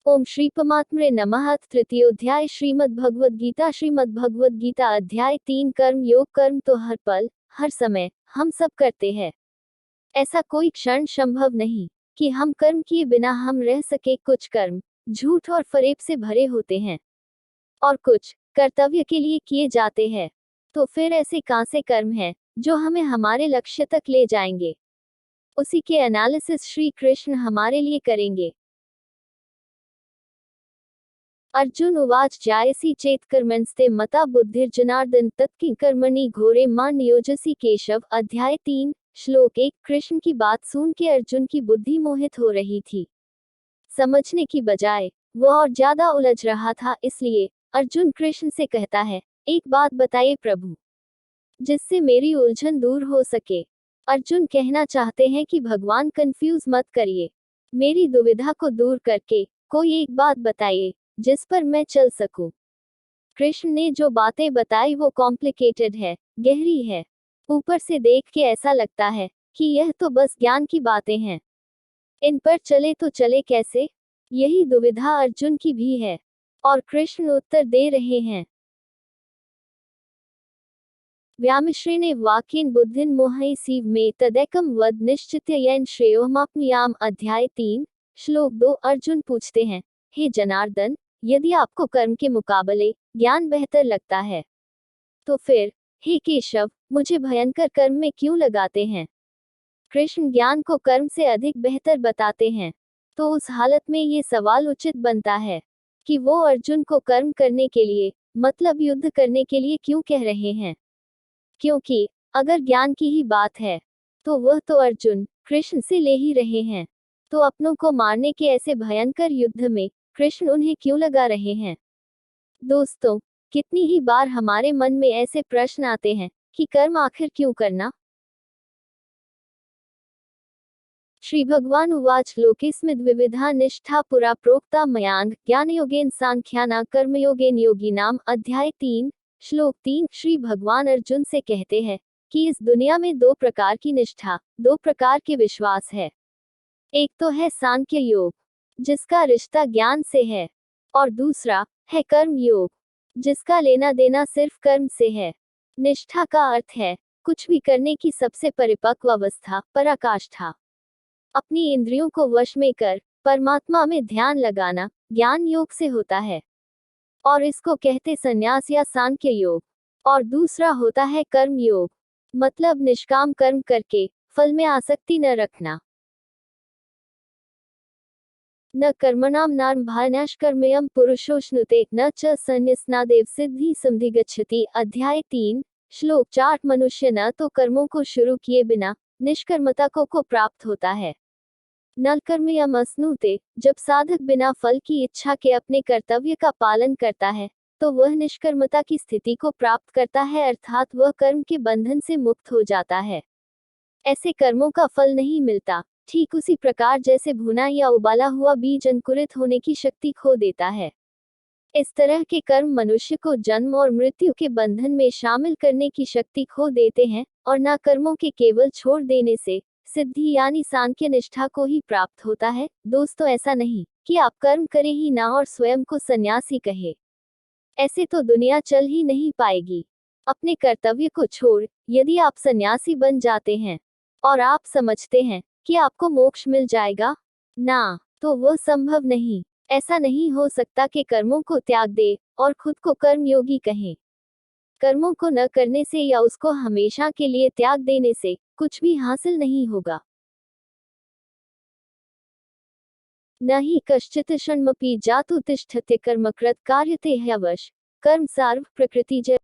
ओम श्री परमात्मने नमः। तृतीयोध्याय श्रीमद् भगवद गीता अध्याय 3 कर्म योग। कर्म तो हर पल हर समय हम सब करते हैं। ऐसा कोई क्षण संभव नहीं कि हम कर्म किए बिना हम रह सके। कुछ कर्म झूठ और फरेब से भरे होते हैं और कुछ कर्तव्य के लिए किए जाते हैं। तो फिर ऐसे कौन से कर्म हैं जो हमें हमारे लक्ष्य तक ले जाएंगे? उसी के एनालिसिस श्री कृष्ण हमारे लिए करेंगे। अर्जुन उवाच जायसी चेत कर्मणस्ते मता बुद्धिर्जनार्दन तत्किंकर्मणि घोरे मां नियोजसी केशव। अध्याय 3 श्लोक 1। कृष्ण की बात सुन के अर्जुन की बुद्धि मोहित हो रही थी। समझने की बजाय वह और ज्यादा उलझ रहा था। इसलिए अर्जुन कृष्ण से कहता है, एक बात बताइए प्रभु, जिससे मेरी उलझन दूर हो सके। अर्जुन कहना चाहते हैं कि भगवान कंफ्यूज मत करिए, मेरी दुविधा को दूर करके कोई एक बात बताइए जिस पर मैं चल सकूं। कृष्ण ने जो बातें बताई वो कॉम्प्लिकेटेड है, गहरी है। ऊपर से देख के ऐसा लगता है कि यह तो बस ज्ञान की बातें हैं, इन पर चले तो चले कैसे? यही दुविधा अर्जुन की भी है और कृष्ण उत्तर दे रहे हैं। व्यामिश्रेणे वाक्येन बुद्धिन मोहयसीव मे तदैकम वद निश्चित्य येन श्रेयोहमाप्नुयाम। अध्याय 3 श्लोक 2। अर्जुन पूछते हैं, हे जनार्दन, यदि आपको कर्म के मुकाबले ज्ञान बेहतर लगता है तो फिर हे केशव मुझे भयंकर कर्म में क्यों लगाते हैं? कृष्ण ज्ञान को कर्म से अधिक बेहतर बताते हैं। तो उस हालत में ये सवाल उचित बनता है कि वो अर्जुन को कर्म करने के लिए मतलब युद्ध करने के लिए क्यों कह रहे हैं? क्योंकि अगर ज्ञान की ही बात है तो वह तो अर्जुन कृष्ण से ले ही रहे हैं। तो अपनों को मारने के ऐसे भयंकर युद्ध में कृष्ण उन्हें क्यों लगा रहे हैं? दोस्तों, कितनी ही बार हमारे मन में ऐसे प्रश्न आते हैं कि कर्म आखिर क्यों करना? श्री भगवान उवाच लोकेस्मिद् विविधा निष्ठा पुरा प्रोक्ता मयांग ज्ञानयोगेन सांख्याना कर्मयोगेन योगिनाम। अध्याय 3 श्लोक 3। श्री भगवान अर्जुन से कहते हैं कि इस दुनिया में दो प्रकार की निष्ठा, दो प्रकार के विश्वास है। एक तो है सांख्य योग, जिसका रिश्ता ज्ञान से है, और दूसरा है कर्म योग, जिसका लेना देना सिर्फ कर्म से है। निष्ठा का अर्थ है कुछ भी करने की सबसे परिपक्व अवस्था, पराकाष्ठा। अपनी इंद्रियों को वश में कर परमात्मा में ध्यान लगाना ज्ञान योग से होता है और इसको कहते संन्यास या सांख्य योग। और दूसरा होता है कर्म योग, मतलब निष्काम कर्म करके फल में आसक्ति न रखना। न कर्मणाम नारंभान्याश्कर्मयम् पुरुषोश्नुते न च संन्यसनादेव सिद्धि संधिगच्छति। अध्याय 3 श्लोक 4। मनुष्य न तो कर्मों को शुरू किए बिना निष्कर्मता को प्राप्त होता है, न कर्मयम् अश्नुते, जब साधक बिना फल की इच्छा के अपने कर्तव्य का पालन करता है तो वह निष्कर्मता की स्थिति को प्राप्त करता है, अर्थात वह कर्म के बंधन से मुक्त हो जाता है। ऐसे कर्मों का फल नहीं मिलता, ठीक उसी प्रकार जैसे भुना या उबाला हुआ बीज अंकुरित होने की शक्ति खो देता है। इस तरह के कर्म मनुष्य को जन्म और मृत्यु के बंधन में शामिल करने की शक्ति खो देते हैं और न कर्मों के केवल छोड़ देने से सिद्धि यानी सांख्य निष्ठा को ही प्राप्त होता है। दोस्तों, ऐसा नहीं कि आप कर्म करें ही ना और स्वयं को सन्यासी कहे। ऐसे तो दुनिया चल ही नहीं पाएगी। अपने कर्तव्य को छोड़ यदि आप सन्यासी बन जाते हैं और आप समझते हैं कि आपको मोक्ष मिल जाएगा, ना, तो वह संभव नहीं। ऐसा नहीं हो सकता कि कर्मों को त्याग दे और खुद को कर्मयोगी कहें। कर्मों को न करने से या उसको हमेशा के लिए त्याग देने से कुछ भी हासिल नहीं होगा। न ही कश्चित् क्षणमपि जातु तिष्ठत्य कर्मकृत कार्यते ह्यवश कर्म सार्व प्रकृति जय।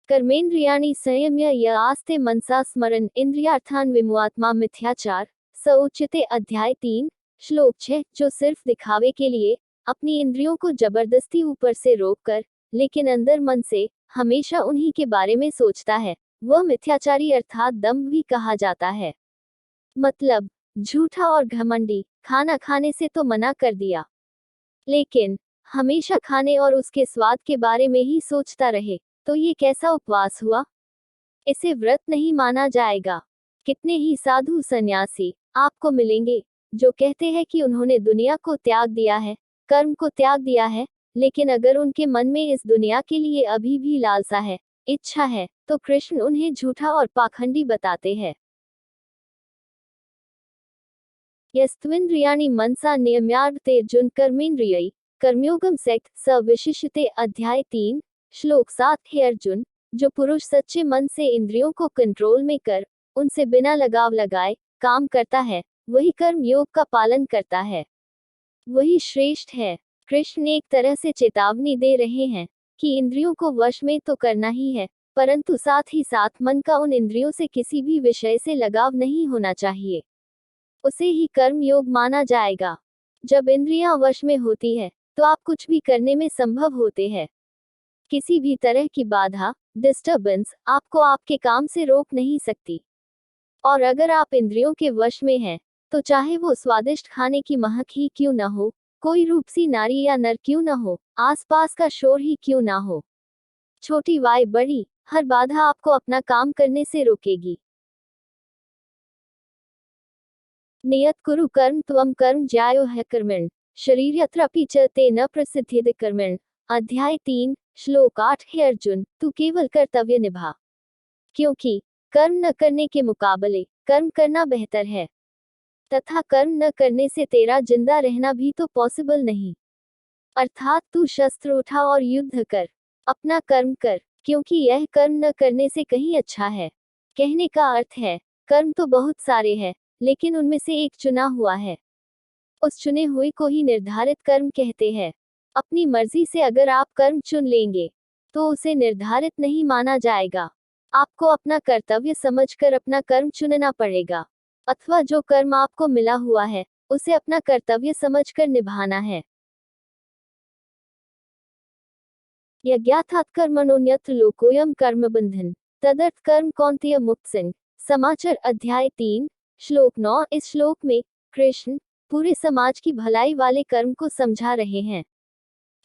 कर्मेंद्रियाणि संयम्य य आस्ते मनसा स्मरन् इंद्रियार्थान विमुआत्मा मिथ्याचार स उच्यते। अध्याय 3 श्लोक 6। जो सिर्फ दिखावे के लिए अपनी इंद्रियों को जबरदस्ती ऊपर से रोककर लेकिन अंदर मन से हमेशा उन्हीं के बारे में सोचता है, वह मिथ्याचारी अर्थात दंभ भी कहा जाता है। मतलब झूठा और घमंडी। खाना खाने से तो मना कर दिया, लेकिन हमेशा खाने और उसके स्वाद के बारे में ही सोचता रहे, तो ये कैसा उपवास हुआ? इसे व्रत नहीं माना जाएगा। कितने ही साधु सन्यासी आपको मिलेंगे जो कहते हैं कि उन्होंने दुनिया को त्याग दिया है, कर्म को त्याग दिया है, लेकिन अगर उनके मन में इस दुनिया के लिए अभी भी लालसा है, इच्छा है, तो कृष्ण उन्हें झूठा और पाखंडी बताते हैं। यस्त्विन्द्रियाणि मनसा नियम्यार्तेर्जुन कर्मेन्द्रियैः कर्मयोगम सेक्ट स विशिष्यते अध्याय 3 श्लोक 7 हे अर्जुन, जो पुरुष सच्चे मन से इंद्रियों को कंट्रोल में कर उनसे बिना लगाव लगाए काम करता है, वही कर्म योग का पालन करता है, वही श्रेष्ठ है। कृष्ण एक तरह से चेतावनी दे रहे हैं कि इंद्रियों को वश में तो करना ही है, परंतु साथ ही साथ मन का उन इंद्रियों से किसी भी विषय से लगाव नहीं होना चाहिए, उसे ही कर्म योग माना जाएगा। जब इंद्रियां वश में होती है तो आप कुछ भी करने में संभव होते हैं। किसी भी तरह की बाधा, डिस्टर्बेंस आपको आपके काम से रोक नहीं सकती। और अगर आप इंद्रियों के वश में हैं, तो चाहे वो स्वादिष्ट खाने की महक ही क्यों न हो, कोई रूपसी नारी या नर क्यों न हो, आसपास का शोर ही क्यों न हो, छोटी वाय बड़ी, हर बाधा आपको अपना काम करने से रोकेगी। नियत कुरु कर्म त्वं कर्म ज्यायो है कर्मण शरीर यत्रापि च ते न प्रसिद्धिद कर्मण। अध्याय 3 श्लोक 8 हे अर्जुन, तू केवल कर्तव्य निभा, क्योंकि कर्म न करने के मुकाबले कर्म करना बेहतर है, तथा कर्म न करने से तेरा जिंदा रहना भी तो पॉसिबल नहीं। अर्थात तू शस्त्र उठा और युद्ध कर, अपना कर्म कर, क्योंकि यह कर्म न करने से कहीं अच्छा है। कहने का अर्थ है, कर्म तो बहुत सारे हैं, लेकिन उनमें से एक चुना हुआ है, उस चुने हुए को ही निर्धारित कर्म कहते हैं। अपनी मर्जी से अगर आप कर्म चुन लेंगे तो उसे निर्धारित नहीं माना जाएगा। आपको अपना कर्तव्य समझकर अपना कर्म चुनना पड़ेगा, अथवा जो कर्म आपको मिला हुआ है उसे अपना कर्तव्य समझकर निभाना है। यज्ञार्थात् कर्मणोऽन्यत्र लोकोऽयं कर्मबन्धन तदर्थ कर्म कौन्तेय मुक्त सिंह। समाचार अध्याय 3 श्लोक 9 इस श्लोक में कृष्ण पूरे समाज की भलाई वाले कर्म को समझा रहे हैं।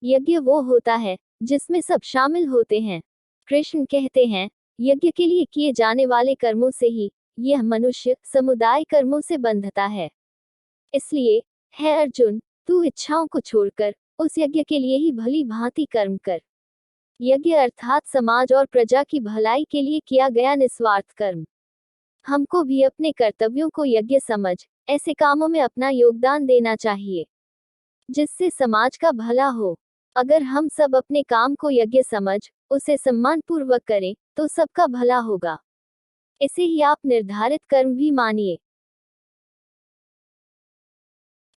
यज्ञ वो होता है जिसमें सब शामिल होते हैं। कृष्ण कहते हैं, यज्ञ के लिए किए जाने वाले कर्मों से ही यह मनुष्य समुदाय कर्मों से बंधता है। इसलिए है अर्जुन, तू इच्छाओं को छोड़कर उस यज्ञ के लिए ही भली भांति कर्म कर। यज्ञ अर्थात समाज और प्रजा की भलाई के लिए किया गया निस्वार्थ कर्म। हमको भी अपने कर्तव्यों को यज्ञ समझ ऐसे कामों में अपना योगदान देना चाहिए जिससे समाज का भला हो। अगर हम सब अपने काम को यज्ञ समझ उसे सम्मान पूर्वक करें तो सबका भला होगा। इसे ही आप निर्धारित कर्म भी मानिए।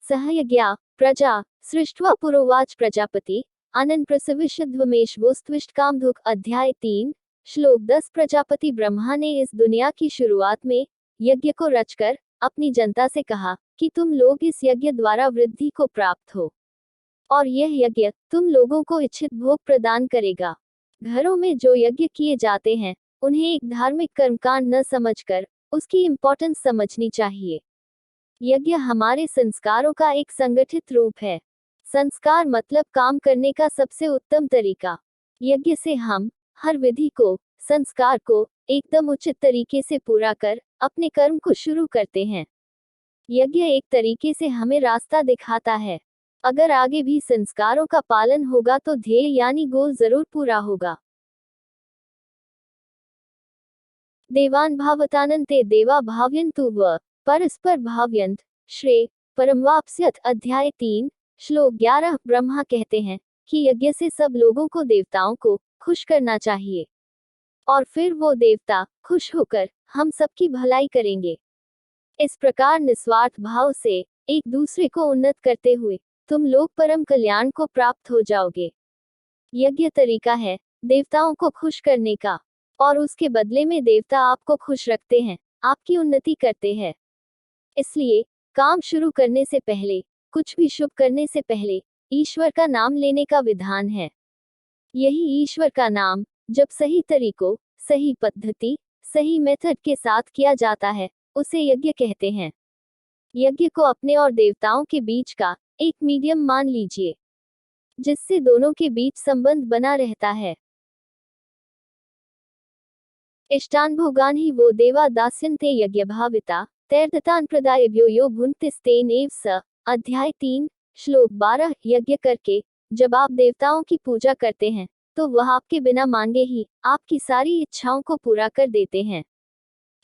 सहयज्ञा प्रजा सृष्ट्वा पुरोवाच प्रजापति अनंत प्रसविष्यध्वमेशवोस्त्विष्ट कामधुक। अध्याय 3 श्लोक 10 प्रजापति ब्रह्मा ने इस दुनिया की शुरुआत में यज्ञ को रचकर अपनी जनता से कहा कि तुम लोग इस यज्ञ द्वारा वृद्धि को प्राप्त हो, और यह यज्ञ तुम लोगों को इच्छित भोग प्रदान करेगा। घरों में जो यज्ञ किए जाते हैं उन्हें एक धार्मिक कर्मकांड न समझकर उसकी इम्पोर्टेंस समझनी चाहिए। यज्ञ हमारे संस्कारों का एक संगठित रूप है। संस्कार मतलब काम करने का सबसे उत्तम तरीका। यज्ञ से हम हर विधि को, संस्कार को एकदम उचित तरीके से पूरा कर अपने कर्म को शुरू करते हैं। यज्ञ एक तरीके से हमें रास्ता दिखाता है। अगर आगे भी संस्कारों का पालन होगा तो ध्येय यानी गोल जरूर पूरा होगा। देवान भावतानन्ते देवा भावयन्तु व परस्पर भावयन्त श्रेय परमवाप्स्यथ। अध्याय 3 श्लोक 11 ब्रह्मा कहते हैं कि यज्ञ से सब लोगों को, देवताओं को खुश करना चाहिए, और फिर वो देवता खुश होकर हम सबकी भलाई करेंगे। इस प्रकार निस्वार्थ भाव से एक दूसरे को उन्नत करते हुए तुम लोग परम कल्याण को प्राप्त हो जाओगे। यज्ञ तरीका है देवताओं को खुश करने का, और उसके बदले में देवता आपको खुश रखते हैं, आपकी उन्नति करते हैं। इसलिए काम शुरू करने से पहले, कुछ भी शुभ करने से पहले ईश्वर का नाम लेने का विधान है। यही ईश्वर का नाम जब सही तरीकों, सही पद्धति, सही मेथड के साथ किया जाता है उसे यज्ञ कहते हैं। यज्ञ को अपने और देवताओं के बीच का एक मीडियम मान लीजिए। जिससे दोनों के बीच संबंध बना रहता है। इष्टान भोगान ही वो देवा दास्यन्ते यज्ञ भाविता तैर्दतान प्रदायभ्यो यो भुंक्तिस्तेन एव स। अध्याय 3 श्लोक 12 यज्ञ करके जब आप देवताओं की पूजा करते हैं तो वह आपके बिना मांगे ही आपकी सारी इच्छाओं को पूरा कर देते हैं।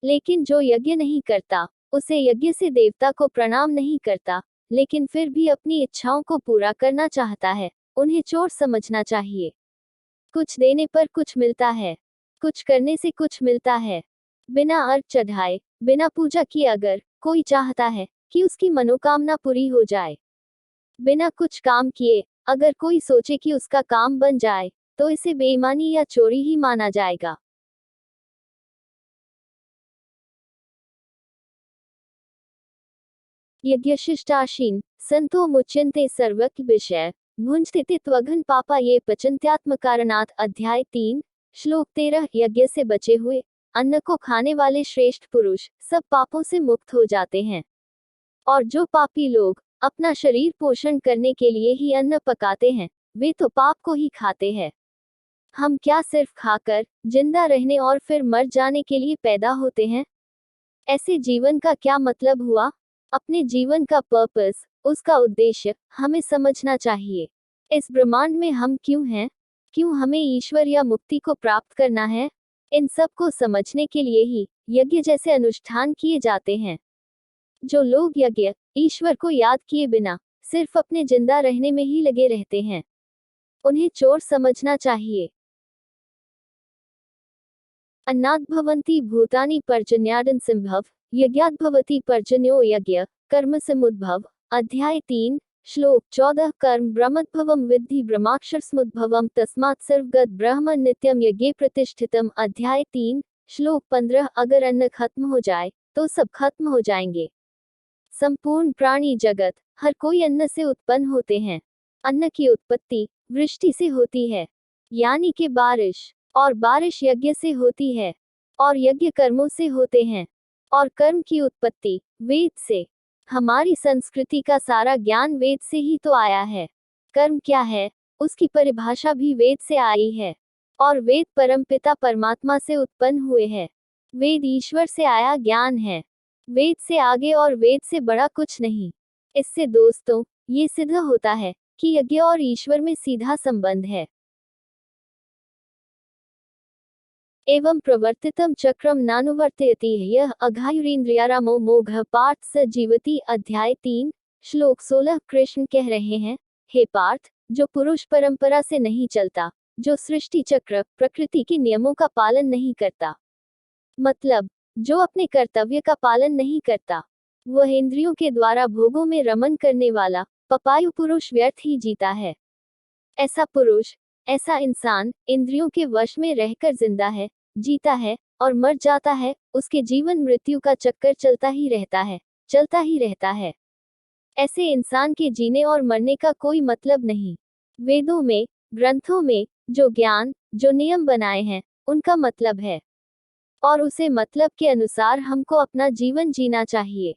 लेकिन जो यज्ञ नहीं करता उसे यज्ञ से देवता को प्रणाम नहीं करता, लेकिन फिर भी अपनी इच्छाओं को पूरा करना चाहता है, उन्हें चोर समझना चाहिए। कुछ देने पर कुछ मिलता है, कुछ करने से कुछ मिलता है। बिना अर्घ चढ़ाए, बिना पूजा किए अगर कोई चाहता है कि उसकी मनोकामना पूरी हो जाए, बिना कुछ काम किए अगर कोई सोचे कि उसका काम बन जाए, तो इसे बेईमानी या चोरी ही माना जाएगा। यज्ञशिष्टाशीन संतो मुच्यन्ते सर्वक विषय भुंजते त्वघन पापा ये पचन्त्यात्म कारणात्। अध्याय 3 श्लोक 13 यज्ञ से बचे हुए अन्न को खाने वाले श्रेष्ठ पुरुष सब पापों से मुक्त हो जाते हैं, और जो पापी लोग अपना शरीर पोषण करने के लिए ही अन्न पकाते हैं वे तो पाप को ही खाते हैं। हम क्या सिर्फ खाकर जिंदा रहने और फिर मर जाने के लिए पैदा होते हैं? ऐसे जीवन का क्या मतलब हुआ? अपने जीवन का पर्पस, उसका उद्देश्य हमें समझना चाहिए। इस ब्रह्मांड में हम क्यों हैं? क्यों हमें ईश्वर या मुक्ति को प्राप्त करना है? इन सब को समझने के लिए ही यज्ञ जैसे अनुष्ठान किए जाते हैं। जो लोग यज्ञ, ईश्वर को याद किए बिना सिर्फ अपने जिंदा रहने में ही लगे रहते हैं, उन्हें चोर समझना चाहिए। अन्नाद् भवन्ति भूतानि पर्जन्यादं संभव यज्ञाद् भवति पर्जन्यो यज्ञ कर्म समुद्भव। अध्याय 3 श्लोक 14 कर्म ब्रह्मोद्भवं विद्धि ब्रह्माक्षरसमुद्भवं तस्मात् सर्वगत ब्रह्म नित्यम यज्ञे प्रतिष्ठितम। अध्याय 3 श्लोक 15 अगर अन्न खत्म हो जाए तो सब खत्म हो जाएंगे। संपूर्ण प्राणी जगत हर कोई अन्न से उत्पन्न होते हैं। अन्न की उत्पत्ति वृष्टि से होती है, यानी कि बारिश, और बारिश यज्ञ से होती है, और यज्ञ कर्मों से होते हैं, और कर्म की उत्पत्ति वेद से। हमारी संस्कृति का सारा ज्ञान वेद से ही तो आया है। कर्म क्या है, उसकी परिभाषा भी वेद से आई है, और वेद परमपिता परमात्मा से उत्पन्न हुए हैं। वेद ईश्वर से आया ज्ञान है, वेद से आगे और वेद से बड़ा कुछ नहीं। इससे दोस्तों ये सिद्ध होता है कि यज्ञ और ईश्वर में सीधा संबंध है। एवं प्रवर्तितम चक्रम नानुवर्तयति यह अघायुरीन्द्रियारामो मोघ पार्थ स जीवति। अध्याय 3 श्लोक 16 कृष्ण कह रहे हैं, हे पार्थ, जो पुरुष परंपरा से नहीं चलता, जो सृष्टि चक्र प्रकृति के नियमों का पालन नहीं करता, मतलब जो अपने कर्तव्य का पालन नहीं करता, वह इंद्रियों के द्वारा भोगों में रमन करने वाला पपायु पुरुष व्यर्थ ही जीता है। ऐसा पुरुष, ऐसा इंसान इंद्रियों के वश में रहकर जिंदा है, जीता है और मर जाता है। उसके जीवन मृत्यु का चक्कर चलता ही रहता है, चलता ही रहता है। ऐसे इंसान के जीने और मरने का कोई मतलब नहीं। वेदों में, ग्रंथों में जो ज्ञान, जो नियम बनाए हैं, उनका मतलब है, और उसे मतलब के अनुसार हमको अपना जीवन जीना चाहिए।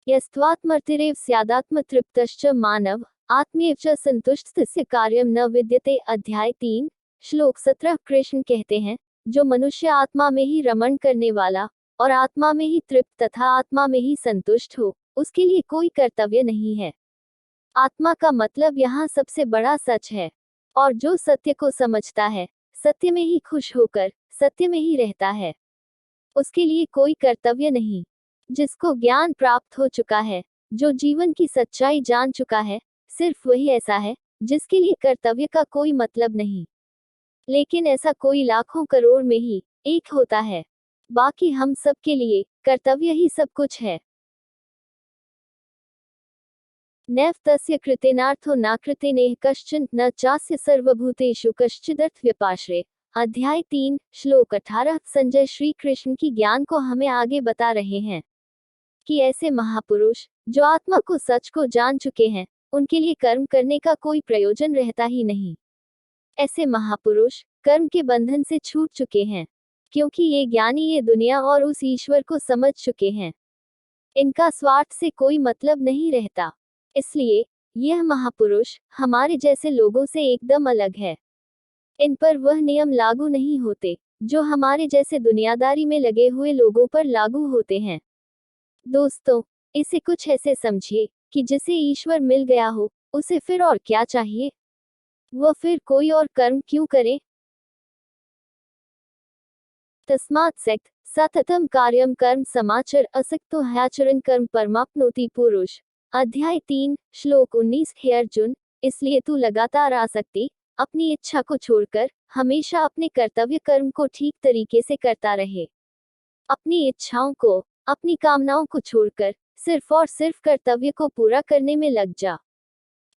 यस्त्वात्मर्तिरेव स्यादात्मतृप्तश्च मानव आत्मेव च संतुष्टस्य कार्यम न विद्यते। अध्याय 3 श्लोक 17 कृष्ण कहते हैं, जो मनुष्य आत्मा में ही रमण करने वाला और आत्मा में ही तृप्त तथा आत्मा में ही संतुष्ट हो, उसके लिए कोई कर्तव्य नहीं है। आत्मा का मतलब यहाँ सबसे बड़ा सच है, और जो सत्य को समझता है, सत्य में ही खुश होकर सत्य में ही रहता है, उसके लिए कोई कर्तव्य नहीं। जिसको ज्ञान प्राप्त हो चुका है, जो जीवन की सच्चाई जान चुका है, सिर्फ वही ऐसा है जिसके लिए कर्तव्य का कोई मतलब नहीं। लेकिन ऐसा कोई लाखों करोड़ में ही एक होता है। बाकी हम सब के लिए कर्तव्य ही सब कुछ है। नैव तस्य कृतेनार्थो न कृतेनेह कश्चन न चास्य सर्वभूतेषु कश्चिदर्थ व्यपाश्रय। अध्याय 3 श्लोक 18 संजय श्री कृष्ण की ज्ञान को हमें आगे बता रहे हैं कि ऐसे महापुरुष जो आत्मा को सच को जान चुके हैं, उनके लिए कर्म करने का कोई प्रयोजन रहता ही नहीं। ऐसे महापुरुष कर्म के बंधन से छूट चुके हैं, क्योंकि ये ज्ञानी ये दुनिया और उस ईश्वर को समझ चुके हैं। इनका स्वार्थ से कोई मतलब नहीं रहता, इसलिए यह महापुरुष हमारे जैसे लोगों से एकदम अलग है। इन पर वह नियम लागू नहीं होते जो हमारे जैसे दुनियादारी में लगे हुए लोगों पर लागू होते हैं। दोस्तों, इसे कुछ ऐसे समझिए कि जिसे ईश्वर मिल गया हो, उसे फिर और क्या चाहिए? वह फिर कोई और कर्म क्यों करे? तस्मात् सक्त सततम कार्यम कर्म समाचर असक्तो ह्याचरण कर्म परमाप्नोति पुरुष। अध्याय 3 श्लोक 19। हे अर्जुन, इसलिए तू लगातार आसक्ति, अपनी इच्छा को छोड़कर हमेशा अपने कर्तव्य कर्म को ठीक तरीके से करता रहे। अपनी इच्छाओं को, अपनी कामनाओं को छोड़कर सिर्फ और सिर्फ कर्तव्य को पूरा करने में लग जा।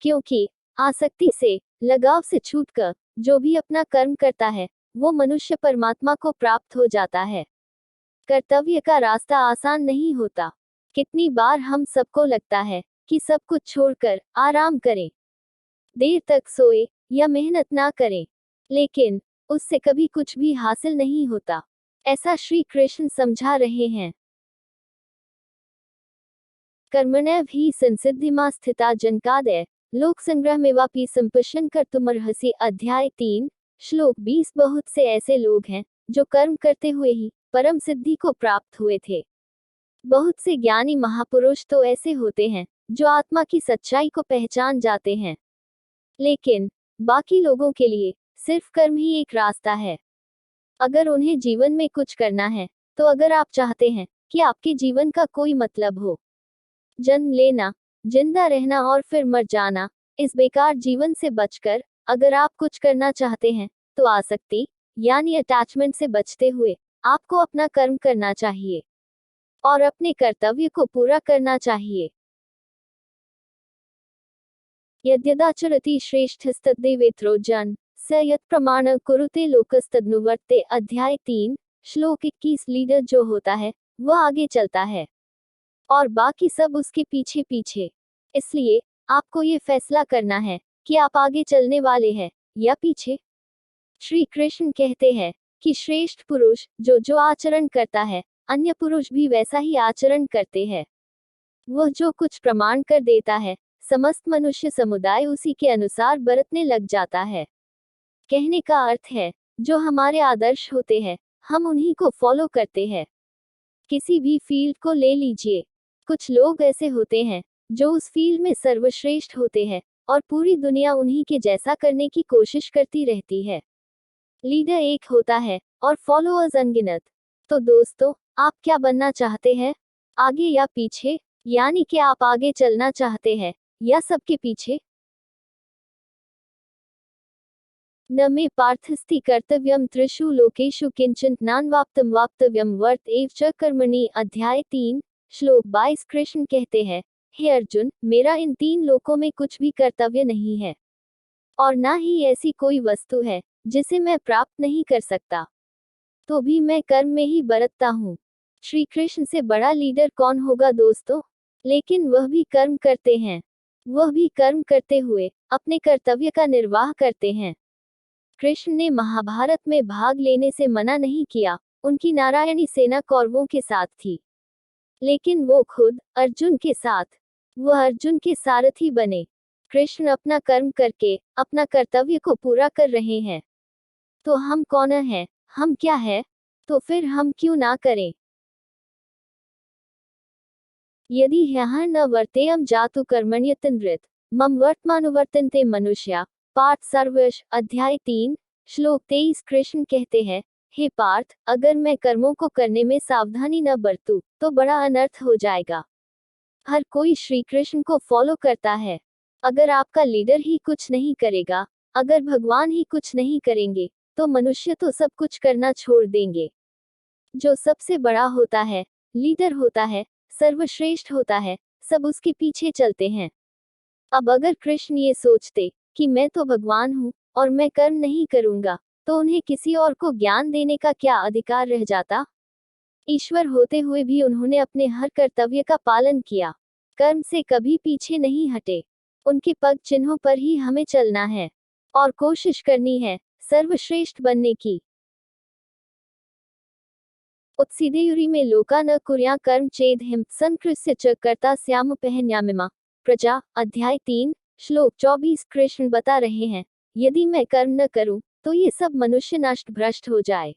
क्योंकि आसक्ति से, लगाव से छूटकर जो भी अपना कर्म करता है, वो मनुष्य परमात्मा को प्राप्त हो जाता है। कर्तव्य का रास्ता आसान नहीं होता। कितनी बार हम सबको लगता है कि सब कुछ छोड़कर आराम करें, देर तक सोए या मेहनत ना करें, लेकिन उससे कभी कुछ भी हासिल नहीं होता। ऐसा श्री कृष्ण समझा रहे हैं। कर्मण्येव हि संसिद्धिमा स्थिता जनकादय लोक संग्रह में वापी संपशन कर तुमर्हसि। अध्याय 3 श्लोक 20। बहुत से ऐसे लोग हैं जो कर्म करते हुए ही परम सिद्धि को प्राप्त हुए थे। बहुत से ज्ञानी महापुरुष तो ऐसे होते हैं जो आत्मा की सच्चाई को पहचान जाते हैं, लेकिन बाकी लोगों के लिए सिर्फ कर्म ही एक रास्ता है। अगर उन्हें जीवन में कुछ करना है, तो अगर आप चाहते हैं कि आपके जीवन का कोई मतलब हो, जन्म लेना, जिंदा रहना और फिर मर जाना, इस बेकार जीवन से बचकर अगर आप कुछ करना चाहते हैं, तो आसक्ति यानी अटैचमेंट से बचते हुए आपको अपना कर्म करना चाहिए और अपने कर्तव्य को पूरा करना चाहिए। यद्यदाचरति श्रेष्ठस्तद्देवेत्रो जन स यत् प्रमाण कुरुते लोकस्तदनुवर्ते। अध्याय 3 श्लोक 21। लीडर जो होता है वह आगे चलता है और बाकी सब उसके पीछे पीछे। इसलिए आपको ये फैसला करना है कि आप आगे चलने वाले हैं या पीछे। श्री कृष्ण कहते हैं कि श्रेष्ठ पुरुष जो जो आचरण करता है, अन्य पुरुष भी वैसा ही आचरण करते हैं। वह जो कुछ प्रमाण कर देता है, समस्त मनुष्य समुदाय उसी के अनुसार बरतने लग जाता है। कहने का अर्थ है, जो हमारे आदर्श होते हैं, हम उन्हीं को फॉलो करते हैं। किसी भी फील्ड को ले लीजिए, कुछ लोग ऐसे होते हैं जो उस फील्ड में सर्वश्रेष्ठ होते हैं और पूरी दुनिया उन्हीं के जैसा करने की कोशिश करती रहती है। लीडर एक होता है और फॉलोअर्स अनगिनत। तो दोस्तों, आप क्या बनना चाहते हैं? आगे या पीछे? यानी कि आप आगे चलना चाहते हैं या सबके पीछे? न मे पार्थस्ति कर्तव्यम त्रिषु लोकेषु किंचन नान्वाप्तम वाप्तव्यम वर्त एव च कर्मणि। अध्याय 3 श्लोक 22। कृष्ण कहते हैं, हे अर्जुन, मेरा इन 3 लोकों में कुछ भी कर्तव्य नहीं है और ना ही ऐसी कोई वस्तु है जिसे मैं प्राप्त नहीं कर सकता, तो भी मैं कर्म में ही बरतता हूँ। श्री कृष्ण से बड़ा लीडर कौन होगा दोस्तों? लेकिन वह भी कर्म करते हैं। वह भी कर्म करते हुए अपने कर्तव्य का निर्वाह करते हैं। कृष्ण ने महाभारत में भाग लेने से मना नहीं किया, उनकी नारायणी सेना कौरवों के साथ थी, लेकिन वो खुद अर्जुन के साथ, वह अर्जुन के सारथी बने। कृष्ण अपना कर्म करके अपना कर्तव्य को पूरा कर रहे हैं। तो हम कौन हैं? हम क्या है? तो फिर हम क्यों ना करें? यदि यहाँ न वर्तेयम जातु कर्मण्यतनृत मम वर्तमानुवर्तन्ते मनुष्या। पार्थ सर्वश। अध्याय 3 श्लोक 23। कृष्ण कहते हैं, हे पार्थ, अगर मैं कर्मों को करने में सावधानी न बरतूं, तो बड़ा अनर्थ हो जाएगा। हर कोई श्री कृष्ण को फॉलो करता है। अगर आपका लीडर ही कुछ नहीं करेगा, अगर भगवान ही कुछ नहीं करेंगे, तो मनुष्य तो सब कुछ करना छोड़ देंगे। जो सबसे बड़ा होता है, लीडर होता है, सर्वश्रेष्ठ होता है, सब उसके पीछे चलते हैं। अब अगर कृष्ण ये सोचते कि मैं तो भगवान हूँ और मैं कर्म नहीं करूंगा, तो उन्हें किसी और को ज्ञान देने का क्या अधिकार रह जाता? ईश्वर होते हुए भी उन्होंने अपने हर कर्तव्य का पालन किया, कर्म से कभी पीछे नहीं हटे। उनके पग चिन्हों पर ही हमें चलना है और कोशिश करनी है सर्वश्रेष्ठ बनने की। उत्सीदेयुरी में लोका न कुर्या कर्म चेद हिम संकृष्य च कर्ता स्याम पहन्यामिमा। प्रजा। अध्याय 3 श्लोक 24 कृष्ण बता रहे हैं, यदि मैं कर्म न करूं तो ये सब मनुष्य नष्ट भ्रष्ट हो जाए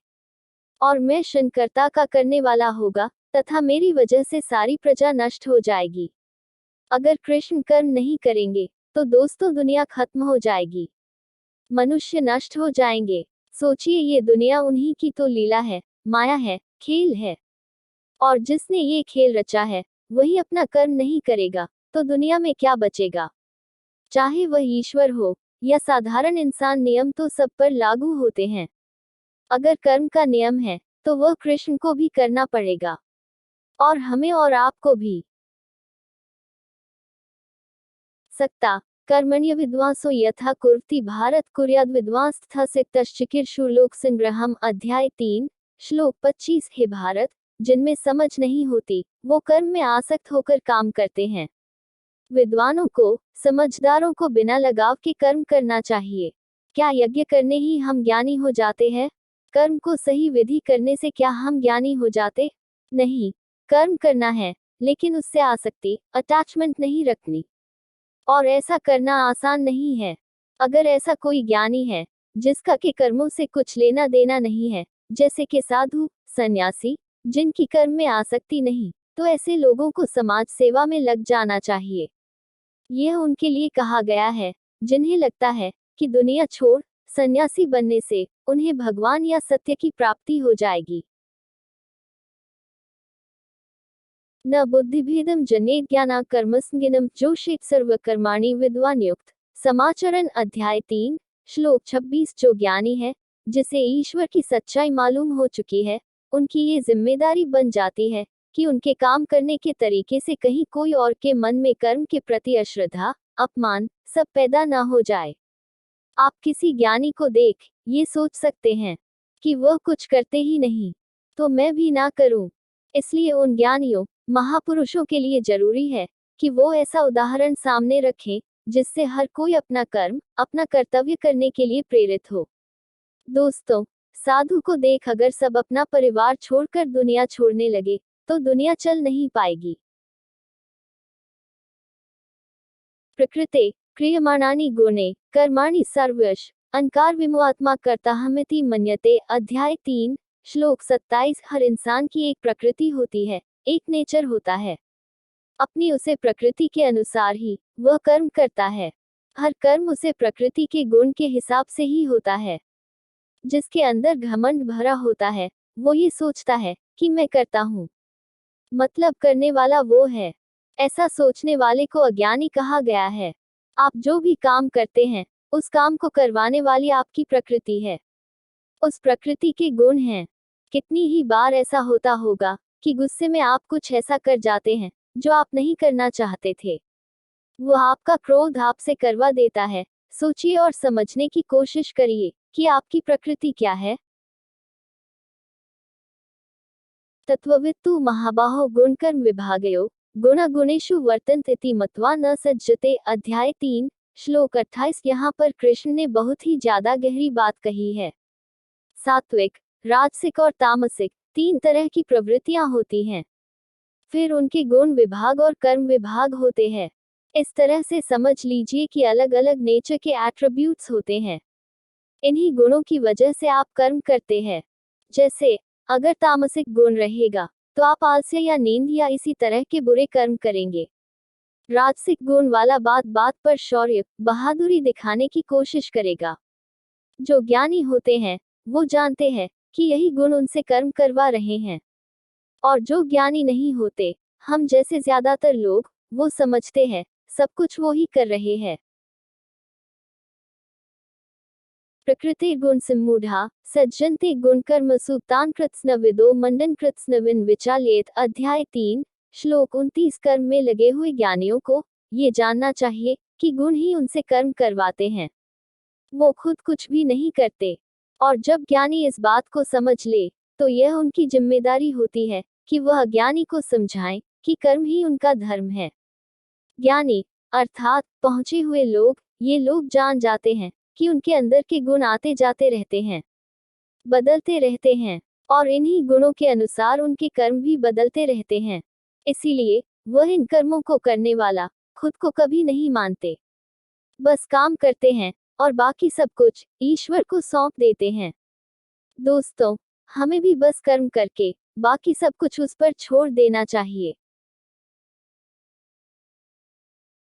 और मैं शनकर्ता का करने वाला होगा तथा मेरी वजह से सारी प्रजा नष्ट हो जाएगी। अगर कृष्ण कर्म नहीं करेंगे तो दोस्तों दुनिया खत्म हो जाएगी, मनुष्य नष्ट हो जाएंगे। सोचिए, ये दुनिया उन्हीं की तो लीला है, माया है, खेल है। और जिसने ये खेल रचा है वही अपना कर्म नहीं करेगा तो दुनिया में क्या बचेगा। चाहे वह ईश्वर हो या साधारण इंसान, नियम तो सब पर लागू होते हैं। अगर कर्म का नियम है तो वह कृष्ण को भी करना पड़ेगा और हमें और आपको भी। सक्ता कर्मण्य विद्वांसो यथा कुर्वति भारत कुर्याद विद्वांस्तथा सिक्तश्चिकीर्षु लोक संग्रहम अध्याय 3 श्लोक 25। हे भारत, जिनमें समझ नहीं होती वो कर्म में आसक्त होकर काम करते हैं। विद्वानों को, समझदारों को बिना लगाव के कर्म करना चाहिए। क्या यज्ञ करने ही हम ज्ञानी हो जाते हैं? कर्म को सही विधि करने से क्या हम ज्ञानी हो जाते? नहीं, कर्म करना है लेकिन उससे आसक्ति, अटैचमेंट नहीं रखनी। और ऐसा करना आसान नहीं है। अगर ऐसा कोई ज्ञानी है जिसका के कर्मों से कुछ लेना देना नहीं है, जैसे कि साधु, सन्यासी, जिनकी कर्म में आसक्ति नहीं, तो ऐसे लोगों को समाज सेवा में लग जाना चाहिए। यह उनके लिए कहा गया है जिन्हें लगता है कि दुनिया छोड़ सन्यासी बनने से उन्हें भगवान या सत्य की प्राप्ति हो जाएगी। न बुद्धिभेदम जन्य ज्ञाना कर्मसंगिनम जोषित सर्वकर्माणि विद्वान युक्त। समाचरण अध्याय 3 श्लोक 26। जो ज्ञानी है, जिसे ईश्वर की सच्चाई मालूम हो चुकी है, उनकी ये जिम्मेदारी बन जाती है कि उनके काम करने के तरीके से कहीं कोई और के मन में कर्म के प्रति अश्रद्धा, अपमान सब पैदा न हो जाए। आप किसी ज्ञानी को देख ये सोच सकते हैं कि वह कुछ करते ही नहीं तो मैं भी ना करूं। इसलिए उन ज्ञानियों, महापुरुषों के लिए जरूरी है कि वो ऐसा उदाहरण सामने रखें जिससे हर कोई अपना कर्म, अपना कर्तव्य करने के लिए प्रेरित हो। दोस्तों, साधु को देख अगर सब अपना परिवार छोड़कर दुनिया छोड़ने लगे तो दुनिया चल नहीं पाएगी। प्रकृते क्रियमाणानि गुणे कर्माणि सर्वश अहंकार विमुआत्मा कर्ताहमिति मन्यते अध्याय 3 श्लोक 27। हर इंसान की एक प्रकृति होती है, एक नेचर होता है। अपनी उसे प्रकृति के अनुसार ही वह कर्म करता है। हर कर्म उसे प्रकृति के गुण के हिसाब से ही होता है। जिसके अंदर घमंड भरा होता है वो ये सोचता है कि मैं करता हूँ, मतलब करने वाला वो है। ऐसा सोचने वाले को अज्ञानी कहा गया है। आप जो भी काम करते हैं उस काम को करवाने वाली आपकी प्रकृति है, उस प्रकृति के गुण हैं। कितनी ही बार ऐसा होता होगा कि गुस्से में आप कुछ ऐसा कर जाते हैं जो आप नहीं करना चाहते थे। वो आपका क्रोध आपसे करवा देता है। सोचिए और समझने की कोशिश करिए कि आपकी प्रकृति क्या है। तत्ववित्तु महाबाहो गुणकर्म विभागयो गुणेषु वर्तन्ते इति मत्वा न सज्जते अध्याय 3 श्लोक 28। यहाँ पर कृष्ण ने बहुत ही ज्यादा गहरी बात कही है। सात्विक, राजसिक और तामसिक 3 तरह की प्रवृत्तियां होती हैं। फिर उनके गुण विभाग और कर्म विभाग होते हैं। इस तरह से समझ लीजिए कि अलग अलग नेचर के एट्रीब्यूट्स होते हैं। इन्हीं गुणों की वजह से आप कर्म करते हैं। जैसे अगर तामसिक गुण रहेगा तो आप आलस्य या नींद या इसी तरह के बुरे कर्म करेंगे। राजसिक गुण वाला बात बात पर शौर्य, बहादुरी दिखाने की कोशिश करेगा। जो ज्ञानी होते हैं वो जानते हैं कि यही गुण उनसे कर्म करवा रहे हैं। और जो ज्ञानी नहीं होते, हम जैसे ज्यादातर लोग, वो समझते हैं सब कुछ वो ही कर रहे हैं। प्रकृति गुण सम्मूढ़ा सज्जन्ते गुणकर्मसु तान् कृत्स्नविदो मंडन कृत्स्नविन विचाल्येत अध्याय 3 श्लोक 29। कर्म में लगे हुए ज्ञानियों को ये जानना चाहिए कि गुण ही उनसे कर्म करवाते हैं, वो खुद कुछ भी नहीं करते। और जब ज्ञानी इस बात को समझ ले तो यह उनकी जिम्मेदारी होती है कि वह अज्ञानी को समझाएं कि कर्म ही उनका धर्म है। ज्ञानी अर्थात पहुंचे हुए लोग, ये लोग जान जाते हैं कि उनके अंदर के गुण आते जाते रहते हैं, बदलते रहते हैं और इन्हीं गुणों के अनुसार उनके कर्म भी बदलते रहते हैं। इसीलिए वह इन कर्मों को करने वाला खुद को कभी नहीं मानते। बस काम करते हैं और बाकी सब कुछ ईश्वर को सौंप देते हैं। दोस्तों, हमें भी बस कर्म करके बाकी सब कुछ उस पर छोड़ देना चाहिए।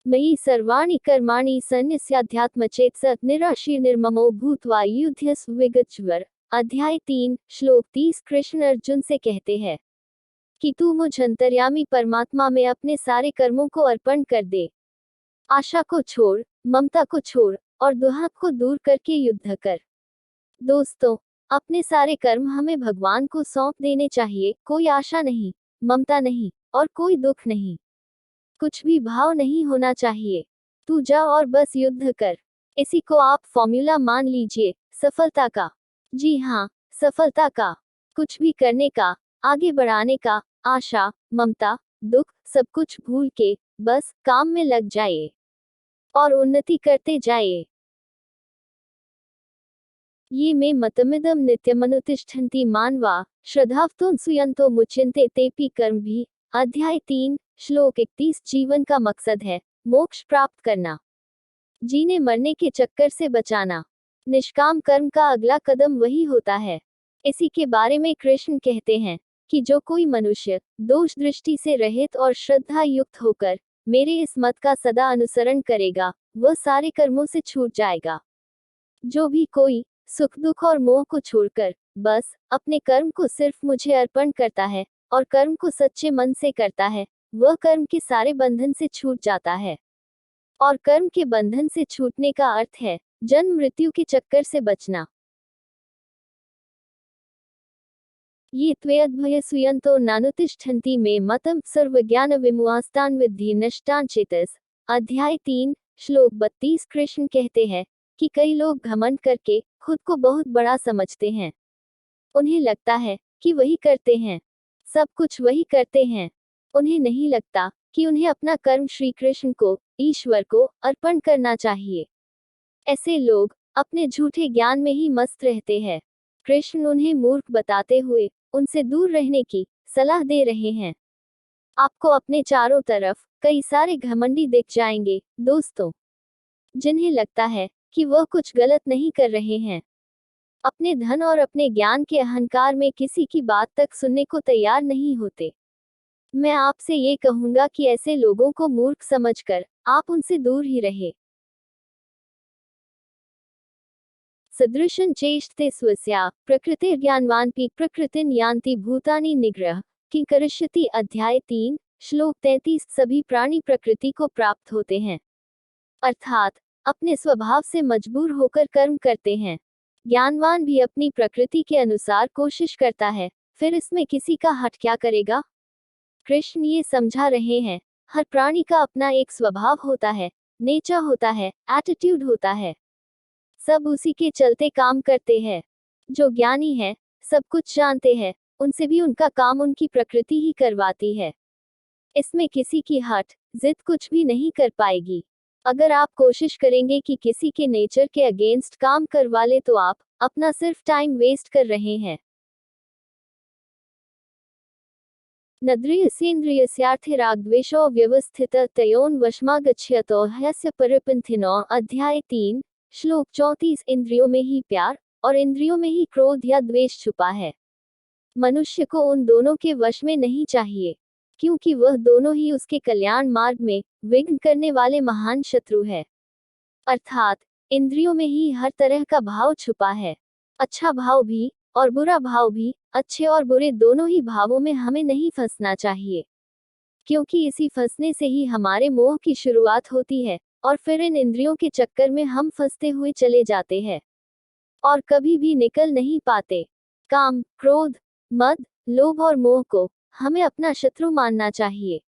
मयि सर्वाणि कर्माणि सन्न्यस्याध्यात्मचेतस निराशीर्निर्ममो भूत्वा युध्यस्व विगतज्वर। अध्याय 3 श्लोक 30। कृष्ण अर्जुन से कहते हैं कि तू मुझ अंतर्यामी परमात्मा में अपने सारे कर्मों को अर्पण कर दे। आशा को छोड़, ममता को छोड़ और दुहा को दूर करके युद्ध कर। दोस्तों, अपने सारे कर्म हमें भगवान को सौंप देने चाहिए। कोई आशा नहीं, ममता नहीं और कोई दुख नहीं, कुछ भी भाव नहीं होना चाहिए। तू जा और बस युद्ध कर। इसी को आप फॉर्मूला मान लीजिए सफलता का। जी हाँ, सफलता का। कुछ भी करने का, आगे बढ़ाने का, आशा, ममता, दुख सब कुछ भूल के बस काम में लग जाइए और उन्नति करते जाइए। ये मे मतमिदं नित्यमनुतिष्ठन्ति मानवा श्रद्धावतो सुयन्तो मुच्यन्ते तेपि कर्म भी। अध्याय 3 श्लोक 31। जीवन का मकसद है मोक्ष प्राप्त करना, जीने मरने के चक्कर से बचाना। निष्काम कर्म का अगला कदम वही होता है। इसी के बारे में कृष्ण कहते हैं कि जो कोई मनुष्य दोष दृष्टि से रहित और श्रद्धा युक्त होकर मेरे इस मत का सदा अनुसरण करेगा, वह सारे कर्मों से छूट जाएगा। जो भी कोई सुख दुख और मोह को छोड़कर बस अपने कर्म को सिर्फ मुझे अर्पण करता है और कर्म को सच्चे मन से करता है, वह कर्म के सारे बंधन से छूट जाता है। और कर्म के बंधन से छूटने का अर्थ है जन्म मृत्यु के चक्कर से बचना। ये त्वेऽद्भय सुयन्तो नानुतिष्ठन्ति मे मतम सर्वज्ञान विमुआस्तान विद्धि नष्टान चेतस। अध्याय 3 श्लोक 32। कृष्ण कहते हैं कि कई लोग घमंड करके खुद को बहुत बड़ा समझते हैं। उन्हें लगता है कि वही करते हैं, सब कुछ वही करते हैं। उन्हें नहीं लगता कि उन्हें अपना कर्म श्री कृष्ण को, ईश्वर को अर्पण करना चाहिए। ऐसे लोग अपने झूठे ज्ञान में ही मस्त रहते हैं। कृष्ण उन्हें मूर्ख बताते हुए उनसे दूर रहने की सलाह दे रहे हैं। आपको अपने चारों तरफ कई सारे घमंडी दिख जाएंगे दोस्तों, जिन्हें लगता है कि वह कुछ गलत नहीं कर रहे हैं। अपने धन और अपने ज्ञान के अहंकार में किसी की बात तक सुनने को तैयार नहीं होते। मैं आपसे ये कहूंगा कि ऐसे लोगों को मूर्ख समझकर आप उनसे दूर ही रहे। सदृशं चेष्टते स्वस्या प्रकृतिर्ज्ञानवानपि प्रकृतिं यान्ति भूतानि निग्रह किं करिष्यति। अध्याय 3 श्लोक 33। सभी प्राणी प्रकृति को प्राप्त होते हैं, अर्थात अपने स्वभाव से मजबूर होकर कर्म करते हैं। ज्ञानवान भी अपनी प्रकृति के अनुसार कोशिश करता है, फिर इसमें किसी का हट क्या करेगा। कृष्ण ये समझा रहे हैं, हर प्राणी का अपना एक स्वभाव होता है, नेचर होता है, एटीट्यूड होता है। सब उसी के चलते काम करते हैं। जो ज्ञानी है, सब कुछ जानते हैं, उनसे भी उनका काम उनकी प्रकृति ही करवाती है। इसमें किसी की हट जिद कुछ भी नहीं कर पाएगी। अगर आप कोशिश करेंगे कि किसी के नेचर के अगेंस्ट काम करवा ले तो आप अपना सिर्फ टाइम वेस्ट कर रहे हैं। नद्रियस्येन्द्रियस्यार्थिराग्द्वेषो व्यवस्थितः तयोन् वशमागच्छतो ह्यस्य परिपन्थिनो। अध्याय 3 श्लोक 34। इंद्रियों में ही प्यार और इंद्रियों में ही क्रोध या द्वेष छुपा है। मनुष्य को उन दोनों के वश में नहीं चाहिए, क्योंकि वह दोनों ही उसके कल्याण मार्ग में विघ्न करने वाले महान शत्रु है। अर्थात इंद्रियों में ही हर तरह का भाव छुपा है। अच्छा भाव भी और बुरा भाव भी। अच्छे और बुरे दोनों ही भावों में हमें नहीं फंसना चाहिए, क्योंकि इसी फंसने से ही हमारे मोह की शुरुआत होती है और फिर इन इंद्रियों के चक्कर में हम फंसते हुए चले जाते हैं और कभी भी निकल नहीं पाते। काम, क्रोध, मद, लोभ और मोह को हमें अपना शत्रु मानना चाहिए।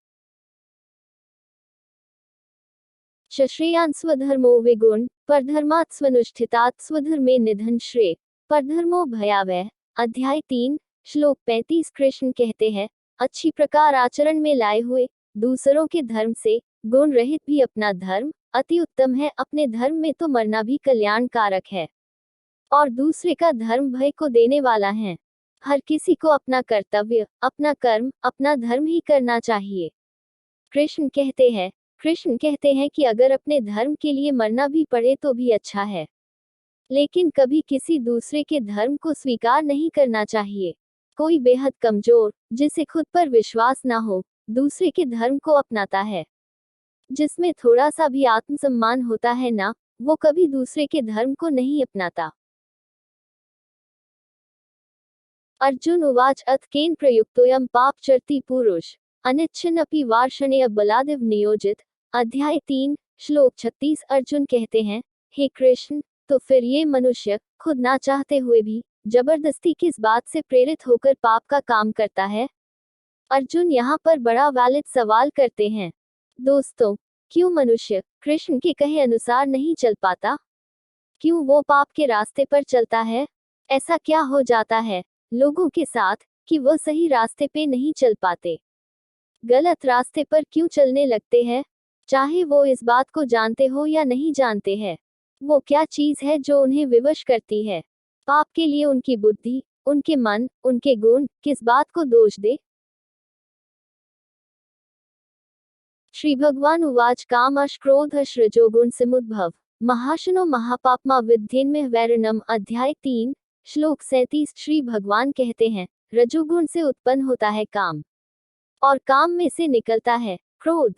शश्रेयान् स्वधर्मो विगुण परधर्मात् स्वनुष्ठितात् स्वधर्मे निधन श्रेय परधर्मो भयावह। अध्याय 3 श्लोक 35। कृष्ण कहते हैं, अच्छी प्रकार आचरण में लाए हुए दूसरों के धर्म से गुण रहित भी अपना धर्म अति उत्तम है। अपने धर्म में तो मरना भी कल्याणकारक है और दूसरे का धर्म भय को देने वाला है। हर किसी को अपना कर्तव्य, अपना कर्म, अपना धर्म ही करना चाहिए। कृष्ण कहते हैं कृष्ण कहते हैं कि अगर अपने धर्म के लिए मरना भी पड़े तो भी अच्छा है, लेकिन कभी किसी दूसरे के धर्म को स्वीकार नहीं करना चाहिए। कोई बेहद कमजोर, जिसे खुद पर विश्वास ना हो, दूसरे के धर्म को अपनाता है। जिसमें थोड़ा सा भी आत्मसम्मान होता है ना, वो कभी दूसरे के धर्म को नहीं अपनाता। अर्जुन उवाच अथ केन प्रयुक्तोऽयं पापचर्ति पुरुष अनिच्छन्नपि वार्ष्णेय बलादिव नियोजित। अध्याय 3 श्लोक 36। अर्जुन कहते हैं, हे कृष्ण, तो फिर ये मनुष्य खुद ना चाहते हुए भी जबरदस्ती किस बात से प्रेरित होकर पाप का काम करता है? अर्जुन यहाँ पर बड़ा वैलिड सवाल करते हैं। दोस्तों, क्यों मनुष्य कृष्ण के कहे अनुसार नहीं चल पाता? क्यों वो पाप के रास्ते पर चलता है? ऐसा क्या हो जाता है लोगों के साथ कि वो सही रास्ते पे नहीं चल पाते, गलत रास्ते पर क्यों चलने लगते हैं? चाहे वो इस बात को जानते हो या नहीं जानते हैं, वो क्या चीज है जो उन्हें विवश करती है? पाप के लिए उनकी बुद्धि, उनके मन, उनके गुण किस बात को दोष दे? श्री भगवान उवाच कामश क्रोधश रजोगुण समुद्भव महाशनो महापापमा विद्धेन्मेह वैरणम। अध्याय 3 श्लोक 37। श्री भगवान कहते हैं, रजोगुण से उत्पन्न होता है काम, और काम में से निकलता है क्रोध,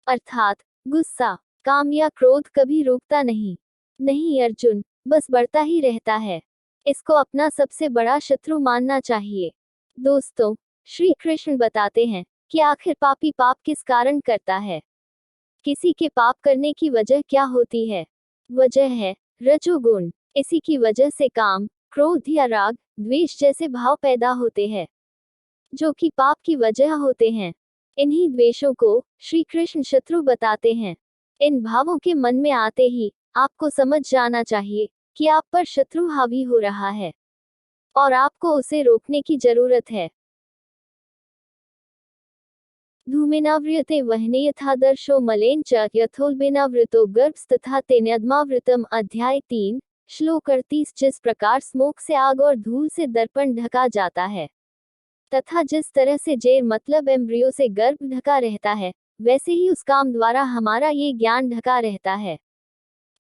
अर्थात गुस्सा। काम या क्रोध कभी रुकता नहीं। नहीं अर्जुन, बस बढ़ता ही रहता है। इसको अपना सबसे बड़ा शत्रु मानना चाहिए। दोस्तों, श्री कृष्ण बताते हैं कि आखिर पापी पाप किस कारण करता है? किसी के पाप करने की वजह क्या होती है? वजह है रजोगुण। इसी की वजह से काम, क्रोध या राग, द्वेष जैसे भाव पैदा होते हैं, जो कि पाप की वजह होते हैं। इन्हीं द्वेषों को श्री कृष्ण शत्रु बताते हैं। इन भावों के मन में आते ही आपको समझ जाना चाहिए कि आप पर शत्रु हावी हो रहा है और आपको उसे रोकने की जरूरत है। धूमेनाव्रियते वह्नि यथादर्शो मलेन च यथोल्बेनावृतो गर्भस्तथा तेनेऽद्मावृतम्। अध्याय 3 श्लोक 38। जिस प्रकार स्मोक से आग और धूल से दर्पण ढका जाता है, तथा जिस तरह से जेर मतलब एम्ब्रियो से गर्भ ढका रहता है, वैसे ही उस काम द्वारा हमारा ये ज्ञान ढका रहता है।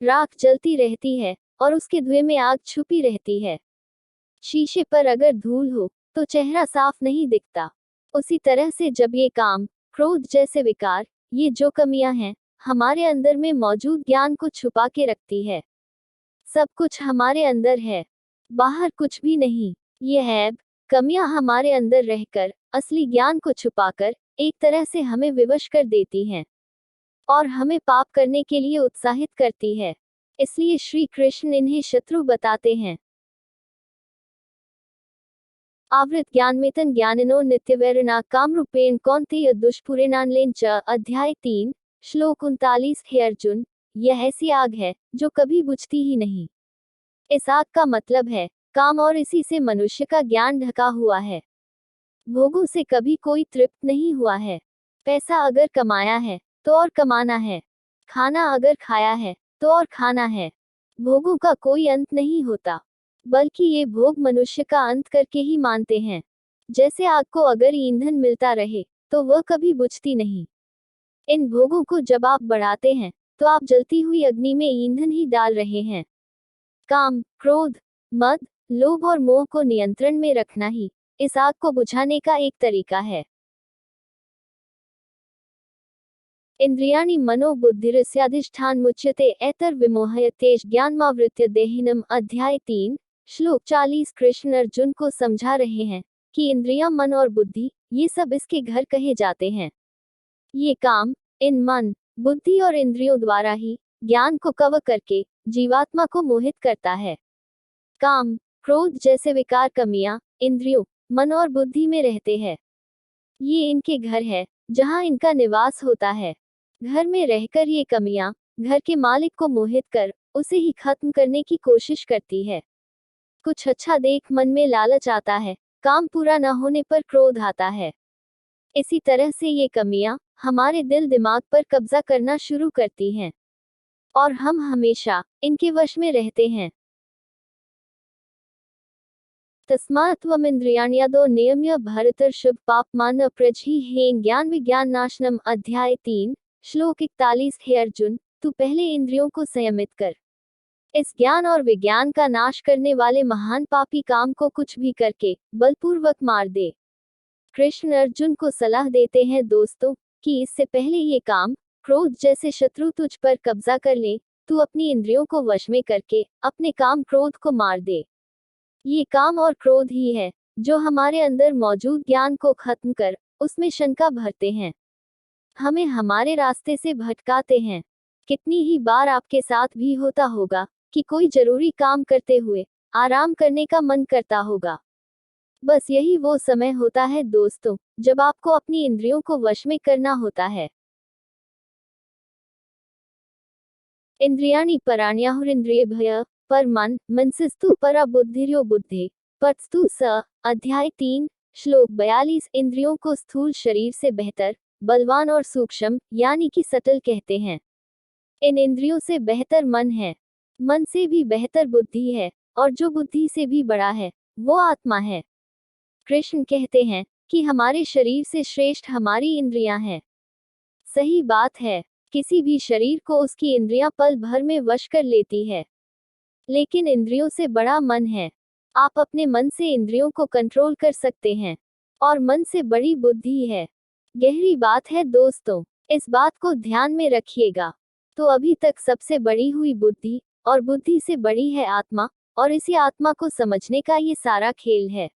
राख जलती रहती है और उसके धुएं में आग छुपी रहती है। शीशे पर अगर धूल हो तो चेहरा साफ नहीं दिखता। उसी तरह से जब ये काम, क्रोध जैसे विकार, ये जो कमियां हैं, हमारे अंदर में मौजूद ज्ञान को छुपा के रखती है। सब कुछ हमारे अंदर है, बाहर कुछ भी नहीं। ये ऐब, कमियां हमारे अंदर रहकर असली ज्ञान को छुपाकर एक तरह से हमें विवश कर देती हैं और हमें पाप करने के लिए उत्साहित करती है। इसलिए श्री कृष्ण इन्हें शत्रु बताते हैं। आवृत ज्ञानमेतन ज्ञानिनो नित्यवैरिणा कामरूपेण कौन्तेय दुष्पूरेणानलेन च। अध्याय 3 श्लोक 39। हे अर्जुन, यह ऐसी आग है जो कभी बुझती ही नहीं। इस आग का मतलब है काम, और इसी से मनुष्य का ज्ञान ढका हुआ है। भोगों से कभी कोई तृप्त नहीं हुआ है। पैसा अगर कमाया है तो और कमाना है, खाना अगर खाया है तो और खाना है। भोगों का कोई अंत नहीं होता, बल्कि ये भोग मनुष्य का अंत करके ही मानते हैं। जैसे आग को अगर ईंधन मिलता रहे तो वह कभी बुझती नहीं। इन भोगों को जब आप बढ़ाते हैं तो आप जलती हुई अग्नि में ईंधन ही डाल रहे हैं। काम, क्रोध, मद, लोभ और मोह को नियंत्रण में रखना ही इस आग को बुझाने का एक तरीका है। इंद्रियाणि मनो बुद्धिरस्याधिष्ठान मुच्यते एतर्विमोहयतेष ज्ञानमावृत्य देहिनम। अध्याय 3 श्लोक 40। कृष्ण अर्जुन को समझा रहे हैं कि इंद्रियां, मन और बुद्धि, ये सब इसके घर कहे जाते हैं। ये काम इन मन, बुद्धि और इंद्रियों द्वारा ही ज्ञान को कवर करके जीवात्मा को मोहित करता है। काम, क्रोध जैसे विकार कमियां इंद्रियों, मन और बुद्धि में रहते हैं। ये इनके घर है जहां इनका निवास होता है। घर में रहकर ये कमियां घर के मालिक को मोहित कर उसे ही खत्म करने की कोशिश करती है। कुछ अच्छा देख मन में लालच आता है, काम पूरा न होने पर क्रोध आता है। इसी तरह से ये कमियां हमारे दिल दिमाग पर कब्जा करना शुरू करती हैं और हम हमेशा इनके वश में रहते हैं। तस्मात् त्वमिन्द्रियाण्यादो नियम्य भरतर्षभ पापमान प्रजहि हेन ज्ञान विज्ञान नाशनम। अध्याय 3 श्लोक 41 हे अर्जुन, तू पहले इंद्रियों को संयमित कर। इस ज्ञान और विज्ञान का नाश करने वाले महान पापी काम को कुछ भी करके बलपूर्वक मार दे। कृष्ण अर्जुन को सलाह देते हैं दोस्तों कि इससे पहले ये काम, क्रोध जैसे शत्रु तुझ पर कब्जा कर ले, तू अपनी इंद्रियों को वश में करके अपने काम क्रोध को मार दे। ये काम और क्रोध ही है जो हमारे अंदर मौजूद ज्ञान को खत्म कर उसमें शंका भरते हैं, हमें हमारे रास्ते से भटकाते हैं। कितनी ही बार आपके साथ भी होता होगा कि कोई जरूरी काम करते हुए आराम करने का मन करता होगा। बस यही वो समय होता है दोस्तों जब आपको अपनी इंद्रियों को वश में करना होता है। इंद्रियाणि पराण्याहुरिंद्रियेभ्यः परमन मनसिस्तु परा बुद्धिर्यो बुद्धे पत्स्तु स। अध्याय 3 श्लोक 42 इंद्रियों को स्थूल शरीर से बेहतर, बलवान और सूक्ष्म यानी कि सटल कहते हैं। इन इंद्रियों से बेहतर मन है, मन से भी बेहतर बुद्धि है, और जो बुद्धि से भी बड़ा है वो आत्मा है। कृष्ण कहते हैं कि हमारे शरीर से श्रेष्ठ हमारी इंद्रियां हैं। सही बात है, किसी भी शरीर को उसकी इंद्रियां पल भर में वश कर लेती है, लेकिन इंद्रियों से बड़ा मन है। आप अपने मन से इंद्रियों को कंट्रोल कर सकते हैं, और मन से बड़ी बुद्धि है। गहरी बात है दोस्तों, इस बात को ध्यान में रखिएगा। तो अभी तक सबसे बड़ी हुई बुद्धि, और बुद्धि से बड़ी है आत्मा, और इसी आत्मा को समझने का ये सारा खेल है।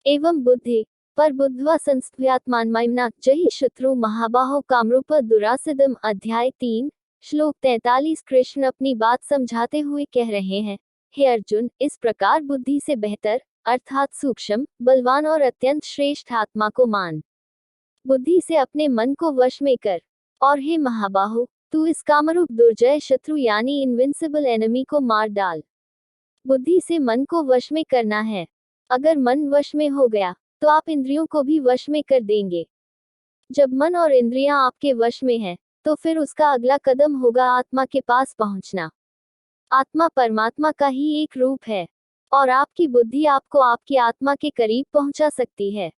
एवं बुद्धि पर बुद्ध्वा संस्थात्मान्मायम्ना जहि शत्रु महाबाहो कामरूप दुरासिदम। अध्याय 3 श्लोक 43 कृष्ण अपनी बात समझाते हुए कह रहे हैं, हे अर्जुन, इस प्रकार बुद्धि से बेहतर अर्थात सूक्ष्म, बलवान और अत्यंत श्रेष्ठ आत्मा को मान। बुद्धि से अपने मन को वश में कर, और हे महाबाहो, तू इस कामरूप दुर्जय शत्रु यानी इनविंसिबल एनिमी को मार डाल। बुद्धि से मन को वश में करना है। अगर मन वश में हो गया तो आप इंद्रियों को भी वश में कर देंगे। जब मन और इंद्रियां आपके वश में हैं, तो फिर उसका अगला कदम होगा आत्मा के पास पहुंचना। आत्मा परमात्मा का ही एक रूप है, और आपकी बुद्धि आपको आपकी आत्मा के करीब पहुंचा सकती है।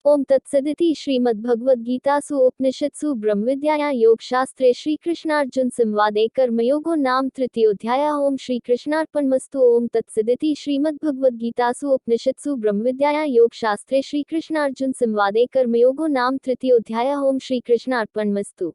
ओम तत्सदिति श्रीमद्भगवद्गीतासु उपनिषत्सु ब्रह्मविद्यायां योगशास्त्रे श्रीकृष्णार्जुन संवादे कर्मयोगो नाम तृतीयोऽध्यायः। ओम श्रीकृष्णार्पणमस्तु। ओम तत्सदिति श्रीमद्भगवद्गीतासु उपनिषत्सु ब्रह्मविद्यायां योगशास्त्रे श्रीकृष्णार्जुन संवादे कर्मयोगो नाम तृतीयोऽध्यायः। ओम श्रीकृष्णार्पणमस्तु।